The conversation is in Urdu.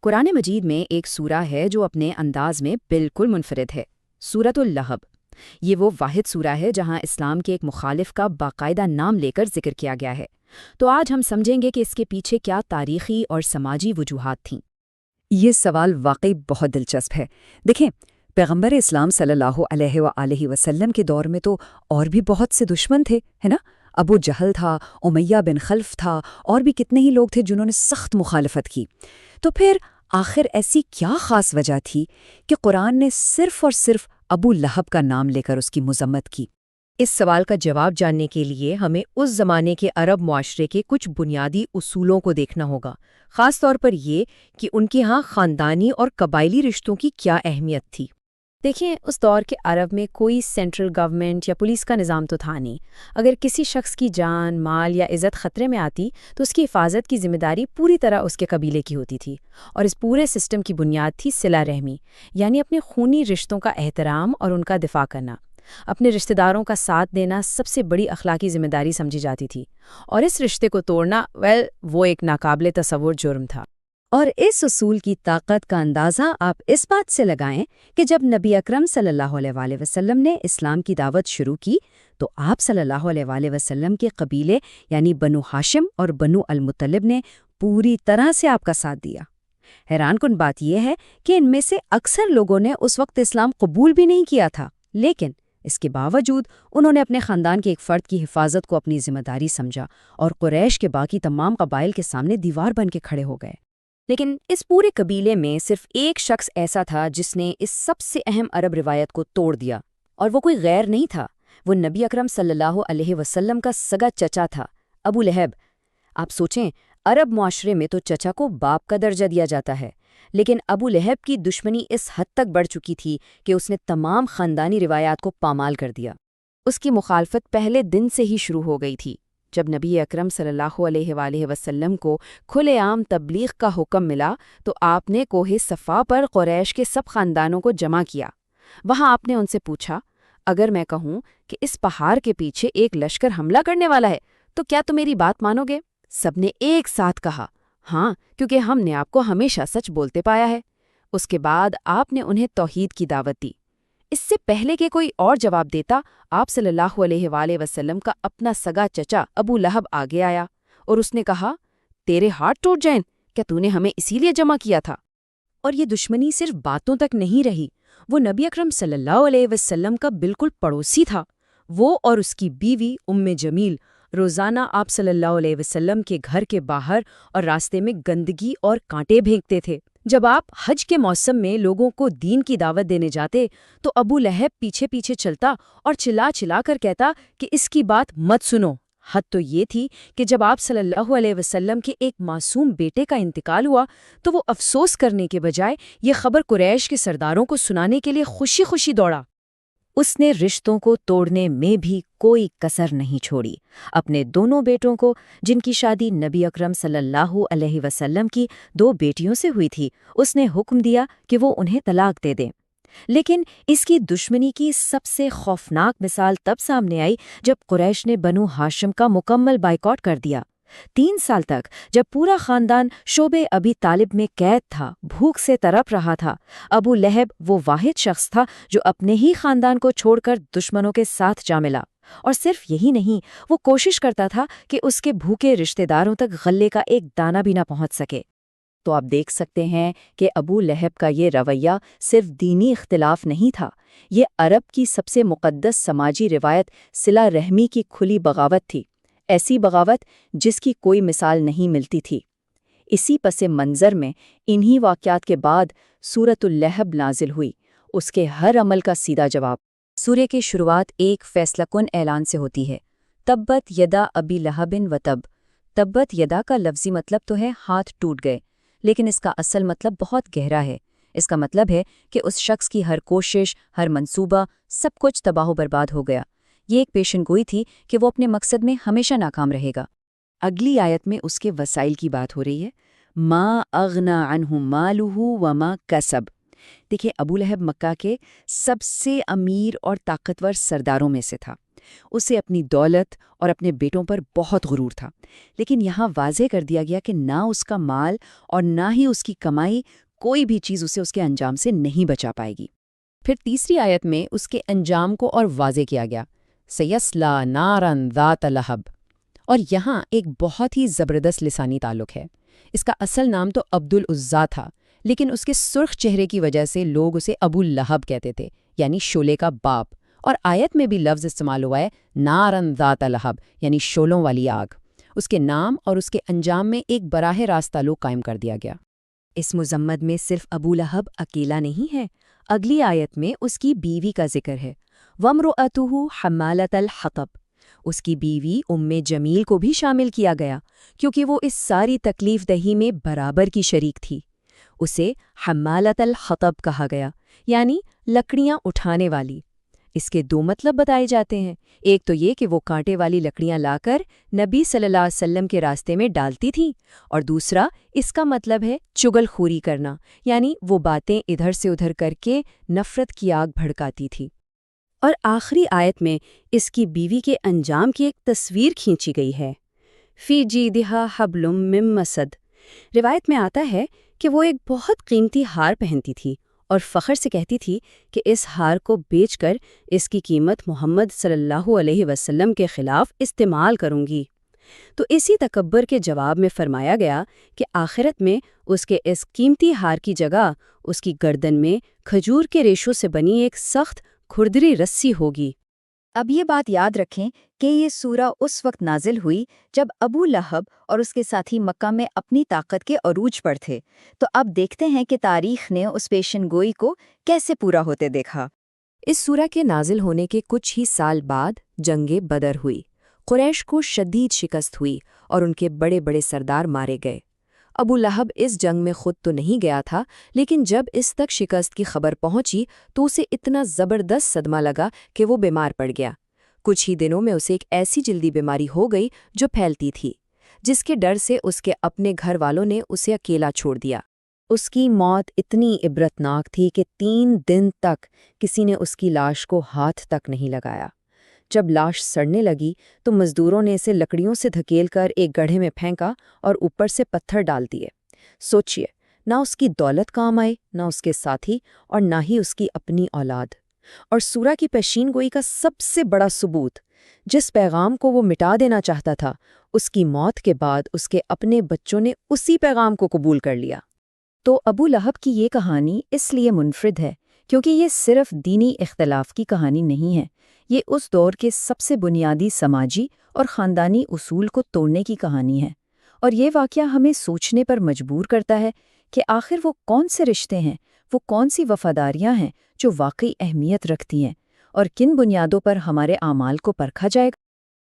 قرآن مجید میں ایک سورہ ہے جو اپنے انداز میں بالکل منفرد ہے، سورۃ اللہب۔ یہ وہ واحد سورہ ہے جہاں اسلام کے ایک مخالف کا باقاعدہ نام لے کر ذکر کیا گیا ہے۔ تو آج ہم سمجھیں گے کہ اس کے پیچھے کیا تاریخی اور سماجی وجوہات تھیں۔ یہ سوال واقعی بہت دلچسپ ہے۔ دیکھیں، پیغمبر اسلام صلی اللہ علیہ وآلہ وسلم کے دور میں تو اور بھی بہت سے دشمن تھے، ہے نا؟ ابو جہل تھا، امیہ بن خلف تھا، اور بھی کتنے ہی لوگ تھے جنہوں نے سخت مخالفت کی۔ تو پھر آخر ایسی کیا خاص وجہ تھی کہ قرآن نے صرف اور صرف ابو لہب کا نام لے کر اس کی مذمت کی؟ اس سوال کا جواب جاننے کے لیے ہمیں اس زمانے کے عرب معاشرے کے کچھ بنیادی اصولوں کو دیکھنا ہوگا، خاص طور پر یہ کہ ان کے ہاں خاندانی اور قبائلی رشتوں کی کیا اہمیت تھی۔ دیکھیں، اس دور کے عرب میں کوئی سینٹرل گورنمنٹ یا پولیس کا نظام تو تھا نہیں۔ اگر کسی شخص کی جان، مال یا عزت خطرے میں آتی تو اس کی حفاظت کی ذمہ داری پوری طرح اس کے قبیلے کی ہوتی تھی، اور اس پورے سسٹم کی بنیاد تھی صلہ رحمی، یعنی اپنے خونی رشتوں کا احترام اور ان کا دفاع کرنا۔ اپنے رشتہ داروں کا ساتھ دینا سب سے بڑی اخلاقی ذمہ داری سمجھی جاتی تھی، اور اس رشتے کو توڑنا وہ ایک ناقابل تصور جرم تھا۔ اور اس اصول کی طاقت کا اندازہ آپ اس بات سے لگائیں کہ جب نبی اکرم صلی اللہ علیہ وآلہ وسلم نے اسلام کی دعوت شروع کی تو آپ صلی اللہ علیہ وآلہ وسلم کے قبیلے یعنی بنو ہاشم اور بنو المطلب نے پوری طرح سے آپ کا ساتھ دیا۔ حیران کن بات یہ ہے کہ ان میں سے اکثر لوگوں نے اس وقت اسلام قبول بھی نہیں کیا تھا، لیکن اس کے باوجود انہوں نے اپنے خاندان کے ایک فرد کی حفاظت کو اپنی ذمہ داری سمجھا اور قریش کے باقی تمام قبائل کے سامنے دیوار بن کے کھڑے ہو گئے۔ لیکن اس پورے قبیلے میں صرف ایک شخص ایسا تھا جس نے اس سب سے اہم عرب روایت کو توڑ دیا، اور وہ کوئی غیر نہیں تھا، وہ نبی اکرم صلی اللہ علیہ وسلم کا سگا چچا تھا، ابو لہب۔ آپ سوچیں، عرب معاشرے میں تو چچا کو باپ کا درجہ دیا جاتا ہے، لیکن ابو لہب کی دشمنی اس حد تک بڑھ چکی تھی کہ اس نے تمام خاندانی روایات کو پامال کر دیا۔ اس کی مخالفت پہلے دن سے ہی شروع ہو گئی تھی۔ جب نبی اکرم صلی اللہ علیہ وآلہ وسلم کو کھلے عام تبلیغ کا حکم ملا تو آپ نے کوہ صفا پر قریش کے سب خاندانوں کو جمع کیا۔ وہاں آپ نے ان سے پوچھا، اگر میں کہوں کہ اس پہاڑ کے پیچھے ایک لشکر حملہ کرنے والا ہے تو کیا تم میری بات مانو گے؟ سب نے ایک ساتھ کہا، ہاں، کیونکہ ہم نے آپ کو ہمیشہ سچ بولتے پایا ہے۔ اس کے بعد آپ نے انہیں توحید کی دعوت دی۔ اس سے پہلے کہ کوئی اور جواب دیتا، آپ صلی اللہ علیہ وآلہ وسلم کا اپنا سگا چچا ابو لہب آگے آیا اور اس نے کہا، تیرے ہاتھ ٹوٹ جائیں، کیا تو نے ہمیں اسی لیے جمع کیا تھا؟ اور یہ دشمنی صرف باتوں تک نہیں رہی، وہ نبی اکرم صلی اللہ علیہ وسلم کا بالکل پڑوسی تھا۔ وہ اور اس کی بیوی جمیل روزانہ آپ صلی اللہ علیہ وسلم کے گھر کے باہر اور راستے میں گندگی اور کانٹے پھینکتے تھے۔ جب آپ حج کے موسم میں لوگوں کو دین کی دعوت دینے جاتے تو ابو لہب پیچھے پیچھے چلتا اور چلا چلا کر کہتا کہ اس کی بات مت سنو۔ حد تو یہ تھی کہ جب آپ صلی اللہ علیہ وسلم کے ایک معصوم بیٹے کا انتقال ہوا تو وہ افسوس کرنے کے بجائے یہ خبر قریش کے سرداروں کو سنانے کے لیے خوشی خوشی دوڑا۔ اس نے رشتوں کو توڑنے میں بھی کوئی کسر نہیں چھوڑی۔ اپنے دونوں بیٹوں کو، جن کی شادی نبی اکرم صلی اللہ علیہ وسلم کی 2 بیٹیوں سے ہوئی تھی، اس نے حکم دیا کہ وہ انہیں طلاق دے دیں۔ لیکن اس کی دشمنی کی سب سے خوفناک مثال تب سامنے آئی جب قریش نے بنو ہاشم کا مکمل بائیکاٹ کر دیا۔ 3 سال تک جب پورا خاندان شعبے ابی طالب میں قید تھا، بھوک سے تڑپ رہا تھا، ابو لہب وہ واحد شخص تھا جو اپنے ہی خاندان کو چھوڑ کر دشمنوں کے ساتھ جا ملا۔ اور صرف یہی نہیں، وہ کوشش کرتا تھا کہ اس کے بھوکے رشتہ داروں تک غلے کا ایک دانہ بھی نہ پہنچ سکے۔ تو آپ دیکھ سکتے ہیں کہ ابو لہب کا یہ رویہ صرف دینی اختلاف نہیں تھا، یہ عرب کی سب سے مقدس سماجی روایت صلہ رحمی کی کھلی بغاوت تھی، ایسی بغاوت جس کی کوئی مثال نہیں ملتی تھی۔ اسی پس منظر میں انہی واقعات کے بعد سورۃ اللہب نازل ہوئی، اس کے ہر عمل کا سیدھا جواب۔ سورہ کی شروعات ایک فیصلہ کن اعلان سے ہوتی ہے، تبت یدا ابی لہب و تب۔ تبت یدا کا لفظی مطلب تو ہے ہاتھ ٹوٹ گئے، لیکن اس کا اصل مطلب بہت گہرا ہے۔ اس کا مطلب ہے کہ اس شخص کی ہر کوشش، ہر منصوبہ، سب کچھ تباہ و برباد ہو گیا۔ یہ ایک پیشن گوئی تھی کہ وہ اپنے مقصد میں ہمیشہ ناکام رہے گا۔ اگلی آیت میں اس کے وسائل کی بات ہو رہی ہے، ما اغنا عنہ مالہ وما کسب۔ دیکھیں، ابو لہب مکہ کے سب سے امیر اور طاقتور سرداروں میں سے تھا۔ اسے اپنی دولت اور اپنے بیٹوں پر بہت غرور تھا، لیکن یہاں واضح کر دیا گیا کہ نہ اس کا مال اور نہ ہی اس کی کمائی، کوئی بھی چیز اسے اس کے انجام سے نہیں بچا پائے گی۔ پھر تیسری آیت میں اس کے انجام کو اور واضح کیا گیا، سیسلا نارن ذات لہب، اور یہاں ایک بہت ہی زبردست لسانی تعلق ہے۔ اس کا اصل نام تو عبد العزیٰ تھا، لیکن اس کے سرخ چہرے کی وجہ سے لوگ اسے ابو لہب کہتے تھے، یعنی شعلے کا باپ، اور آیت میں بھی لفظ استعمال ہوا ہے نارن ذات لہب، یعنی شعلوں والی آگ۔ اس کے نام اور اس کے انجام میں ایک براہ راست تعلق قائم کر دیا گیا۔ اس مذمت میں صرف ابو لہب اکیلا نہیں ہے، اگلی آیت میں اس کی بیوی کا ذکر ہے، وَامْرُأَتُهُ حَمَّالَةَ الْحَطَبِ، اس کی بیوی ام جمیل کو بھی شامل کیا گیا کیونکہ وہ اس ساری تکلیف دہی میں برابر کی شریک تھی۔ اسے حمالۃ الحطب کہا گیا، یعنی لکڑیاں اٹھانے والی۔ اس کے دو مطلب بتائے جاتے ہیں، ایک تو یہ کہ وہ کانٹے والی لکڑیاں لا کر نبی صلی اللہ علیہ وسلم کے راستے میں ڈالتی تھیں، اور دوسرا اس کا مطلب ہے چغل خوری کرنا، یعنی وہ باتیں ادھر سے ادھر کر کے نفرت کی آگ بھڑکاتی تھی۔ اور آخری آیت میں اس کی بیوی کے انجام کی ایک تصویر کھینچی گئی ہے، فی جیدہا حبل من مسد۔ روایت میں آتا ہے کہ وہ ایک بہت قیمتی ہار پہنتی تھی اور فخر سے کہتی تھی کہ اس ہار کو بیچ کر اس کی قیمت محمد صلی اللہ علیہ وسلم کے خلاف استعمال کروں گی۔ تو اسی تکبر کے جواب میں فرمایا گیا کہ آخرت میں اس کے اس قیمتی ہار کی جگہ اس کی گردن میں کھجور کے ریشوں سے بنی ایک سخت کھردری رسی ہوگی۔ اب یہ بات یاد رکھیں کہ یہ سورہ اس وقت نازل ہوئی جب ابو لہب اور اس کے ساتھی مکہ میں اپنی طاقت کے عروج پر تھے۔ تو اب دیکھتے ہیں کہ تاریخ نے اس پیشن گوئی کو کیسے پورا ہوتے دیکھا۔ اس سورہ کے نازل ہونے کے کچھ ہی سال بعد جنگ بدر ہوئی۔ قریش کو شدید شکست ہوئی اور ان کے بڑے بڑے سردار مارے گئے۔ ابو لہب اس جنگ میں خود تو نہیں گیا تھا، لیکن جب اس تک شکست کی خبر پہنچی تو اسے اتنا زبردست صدمہ لگا کہ وہ بیمار پڑ گیا۔ کچھ ہی دنوں میں اسے ایک ایسی جلدی بیماری ہو گئی جو پھیلتی تھی، جس کے ڈر سے اس کے اپنے گھر والوں نے اسے اکیلا چھوڑ دیا۔ اس کی موت اتنی عبرتناک تھی کہ 3 دن تک کسی نے اس کی لاش کو ہاتھ تک نہیں لگایا۔ جب لاش سڑنے لگی تو مزدوروں نے اسے لکڑیوں سے دھکیل کر ایک گڑھے میں پھینکا اور اوپر سے پتھر ڈال دیے۔ سوچئے، نہ اس کی دولت کام آئی، نہ اس کے ساتھی، اور نہ ہی اس کی اپنی اولاد۔ اور سورہ کی پیشین گوئی کا سب سے بڑا ثبوت، جس پیغام کو وہ مٹا دینا چاہتا تھا، اس کی موت کے بعد اس کے اپنے بچوں نے اسی پیغام کو قبول کر لیا۔ تو ابو لہب کی یہ کہانی اس لیے منفرد ہے کیونکہ یہ صرف دینی اختلاف کی کہانی نہیں ہے، یہ اس دور کے سب سے بنیادی سماجی اور خاندانی اصول کو توڑنے کی کہانی ہے، اور یہ واقعہ ہمیں سوچنے پر مجبور کرتا ہے کہ آخر وہ کون سے رشتے ہیں، وہ کون سی وفاداریاں ہیں جو واقعی اہمیت رکھتی ہیں، اور کن بنیادوں پر ہمارے اعمال کو پرکھا جائے گا۔